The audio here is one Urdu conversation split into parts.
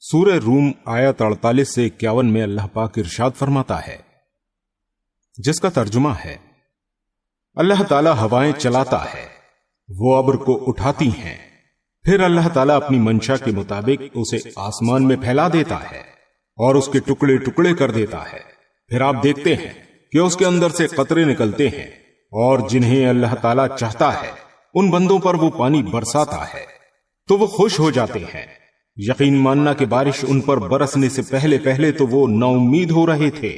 سورہ روم آیت 48 سے 51 میں اللہ پاک ارشاد فرماتا ہے، جس کا ترجمہ ہے، اللہ تعالی ہوائیں چلاتا ہے، وہ ابر کو اٹھاتی ہیں، پھر اللہ تعالیٰ اپنی منشا کے مطابق اسے آسمان میں پھیلا دیتا ہے اور اس کے ٹکڑے ٹکڑے کر دیتا ہے، پھر آپ دیکھتے ہیں کہ اس کے اندر سے قطرے نکلتے ہیں، اور جنہیں اللہ تعالیٰ چاہتا ہے ان بندوں پر وہ پانی برساتا ہے تو وہ خوش ہو جاتے ہیں۔ یقین ماننا کہ بارش ان پر برسنے سے پہلے پہلے تو وہ نا امید ہو رہے تھے،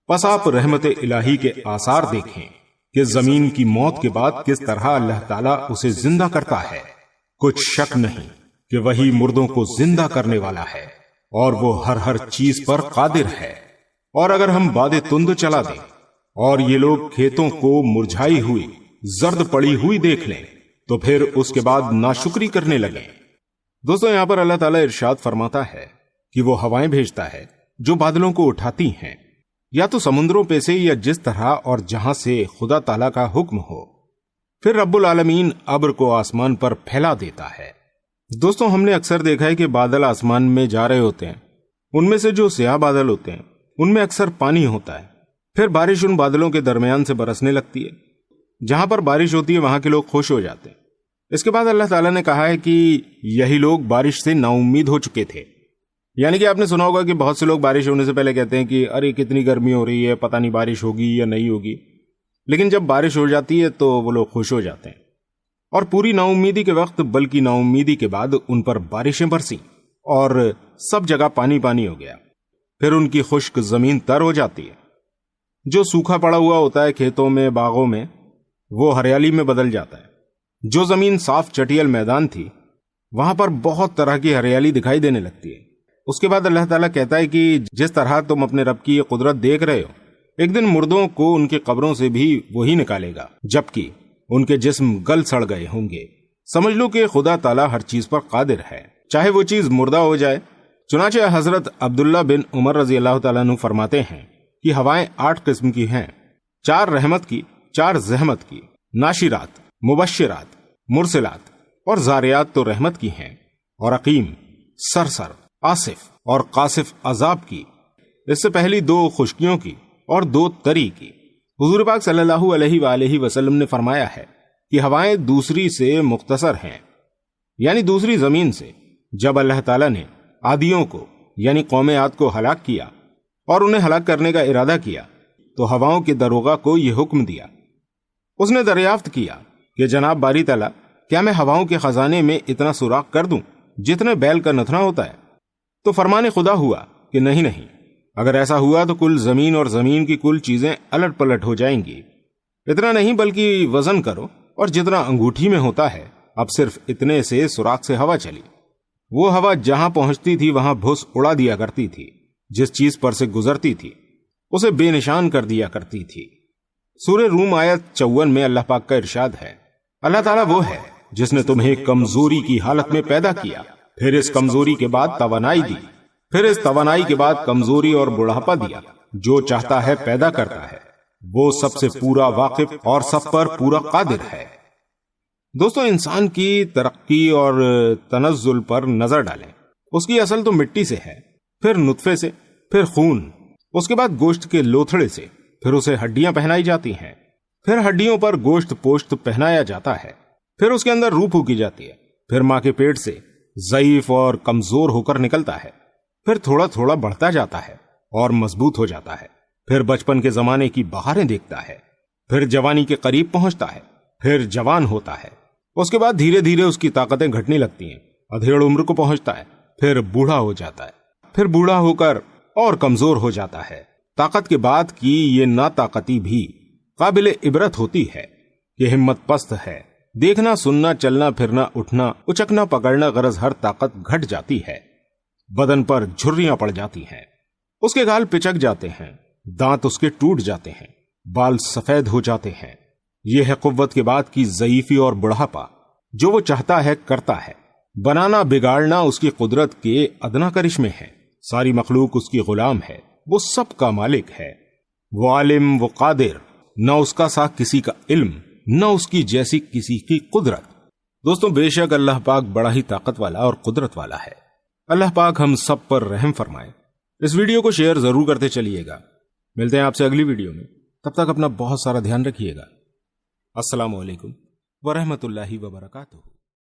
پس آپ رحمت الہی کے آثار دیکھیں کہ زمین کی موت کے بعد کس طرح اللہ تعالیٰ اسے زندہ کرتا ہے۔ کچھ شک نہیں کہ وہی مردوں کو زندہ کرنے والا ہے اور وہ ہر چیز پر قادر ہے۔ اور اگر ہم باد تند چلا دیں اور یہ لوگ کھیتوں کو مرجھائی ہوئی زرد پڑی ہوئی دیکھ لیں تو پھر اس کے بعد ناشکری کرنے لگیں۔ دوستو، یہاں پر اللہ تعالیٰ ارشاد فرماتا ہے کہ وہ ہوائیں بھیجتا ہے جو بادلوں کو اٹھاتی ہیں، یا تو سمندروں پہ سے یا جس طرح اور جہاں سے خدا تعالیٰ کا حکم ہو، پھر رب العالمین ابر کو آسمان پر پھیلا دیتا ہے۔ دوستو، ہم نے اکثر دیکھا ہے کہ بادل آسمان میں جا رہے ہوتے ہیں، ان میں سے جو سیاہ بادل ہوتے ہیں ان میں اکثر پانی ہوتا ہے، پھر بارش ان بادلوں کے درمیان سے برسنے لگتی ہے، جہاں پر بارش ہوتی ہے وہاں کے لوگ خوش ہو جاتے ہیں۔ اس کے بعد اللہ تعالیٰ نے کہا ہے کہ یہی لوگ بارش سے نا امید ہو چکے تھے، یعنی کہ آپ نے سنا ہوگا کہ بہت سے لوگ بارش ہونے سے پہلے کہتے ہیں کہ ارے کتنی گرمی ہو رہی ہے، پتہ نہیں بارش ہوگی یا نہیں ہوگی، لیکن جب بارش ہو جاتی ہے تو وہ لوگ خوش ہو جاتے ہیں۔ اور پوری نا امیدی کے وقت بلکہ نا امیدی کے بعد ان پر بارشیں برسیں اور سب جگہ پانی پانی ہو گیا، پھر ان کی خشک زمین تر ہو جاتی ہے، جو سوکھا پڑا ہوا ہوتا ہے کھیتوں میں باغوں میں وہ ہریالی میں بدل جاتا ہے، جو زمین صاف چٹیل میدان تھی وہاں پر بہت طرح کی ہریالی دکھائی دینے لگتی ہے۔ اس کے بعد اللہ تعالیٰ کہتا ہے کہ جس طرح تم اپنے رب کی یہ قدرت دیکھ رہے ہو، ایک دن مردوں کو ان کی قبروں سے بھی وہی نکالے گا جبکہ ان کے جسم گل سڑ گئے ہوں گے۔ سمجھ لو کہ خدا تعالیٰ ہر چیز پر قادر ہے، چاہے وہ چیز مردہ ہو جائے۔ چنانچہ حضرت عبداللہ بن عمر رضی اللہ تعالیٰ عنہ فرماتے ہیں کہ ہوائیں 8 قسم کی ہیں، 4 رحمت کی، 4 زحمت کی، ناشرات، مبشرات، مرسلات اور زاریات تو رحمت کی ہیں، اور عقیم، سرسر، آصف اور قاصف عذاب کی۔ اس سے پہلی 2 خشکیوں کی اور 2 تری کی۔ حضور پاک صلی اللہ علیہ وآلہ وسلم نے فرمایا ہے کہ ہوائیں دوسری سے مختصر ہیں، یعنی دوسری زمین سے۔ جب اللہ تعالیٰ نے عادیوں کو یعنی قوم عاد کو ہلاک کیا اور انہیں ہلاک کرنے کا ارادہ کیا تو ہواؤں کے داروغہ کو یہ حکم دیا۔ اس نے دریافت کیا کہ جناب باری تعالیٰ، کیا میں ہواؤں کے خزانے میں اتنا سوراخ کر دوں جتنے بیل کا نتنا ہوتا ہے؟ تو فرمان خدا ہوا کہ نہیں، اگر ایسا ہوا تو کل زمین اور زمین کی کل چیزیں الٹ پلٹ ہو جائیں گی۔ اتنا نہیں بلکہ وزن کرو، اور جتنا انگوٹھی میں ہوتا ہے اب صرف اتنے سے سوراخ سے ہوا چلی۔ وہ ہوا جہاں پہنچتی تھی وہاں بھس اڑا دیا کرتی تھی، جس چیز پر سے گزرتی تھی اسے بے نشان کر دیا کرتی تھی۔ سورہ روم آیت 54 میں اللہ پاک کا ارشاد ہے، اللہ تعالیٰ وہ ہے جس نے تمہیں کمزوری کی حالت میں پیدا کیا، پھر اس کمزوری کے بعد توانائی دی، پھر اس توانائی کے بعد کمزوری اور بڑھاپا دیا، جو چاہتا ہے پیدا کرتا ہے، وہ سب سے پورا واقف اور سب پر پورا قادر ہے۔ دوستو، انسان کی ترقی اور تنزل پر نظر ڈالیں۔ اس کی اصل تو مٹی سے ہے، پھر نطفے سے، پھر خون، اس کے بعد گوشت کے لوتھڑے سے، پھر اسے ہڈیاں پہنائی جاتی ہیں، پھر ہڈیوں پر گوشت پوشت پہنایا جاتا ہے، پھر اس کے اندر روح پھونکی جاتی ہے، پھر ماں کے پیٹ سے ضعیف اور کمزور ہو کر نکلتا ہے، پھر تھوڑا تھوڑا بڑھتا جاتا ہے اور مضبوط ہو جاتا ہے، پھر بچپن کے زمانے کی بہاریں دیکھتا ہے، پھر جوانی کے قریب پہنچتا ہے، پھر جوان ہوتا ہے، اس کے بعد دھیرے دھیرے اس کی طاقتیں گھٹنے لگتی ہیں، ادھیڑ عمر کو پہنچتا ہے، پھر بوڑھا ہو جاتا ہے، پھر بوڑھا ہو کر اور کمزور ہو جاتا ہے۔ طاقت کے بعد کی یہ ناطاقتی بھی قابل عبرت ہوتی ہے کہ ہمت پست ہے، دیکھنا سننا چلنا پھرنا اٹھنا اچکنا پکڑنا غرض ہر طاقت گھٹ جاتی ہے، بدن پر جھریاں پڑ جاتی ہیں، اس کے گال پچک جاتے ہیں، دانت اس کے ٹوٹ جاتے ہیں، بال سفید ہو جاتے ہیں۔ یہ ہے قوت کے بعد کی ضعیفی اور بڑھاپا۔ جو وہ چاہتا ہے کرتا ہے، بنانا بگاڑنا اس کی قدرت کے ادنا کرشمے ہے، ساری مخلوق اس کی غلام ہے، وہ سب کا مالک ہے، وہ عالم، وہ قادر، نہ اس کا سا کسی کا علم، نہ اس کی جیسی کسی کی قدرت۔ دوستوں، بے شک اللہ پاک بڑا ہی طاقت والا اور قدرت والا ہے۔ اللہ پاک ہم سب پر رحم فرمائے۔ اس ویڈیو کو شیئر ضرور کرتے چلیے گا۔ ملتے ہیں آپ سے اگلی ویڈیو میں، تب تک اپنا بہت سارا دھیان رکھیے گا۔ السلام علیکم ورحمۃ اللہ وبرکاتہ۔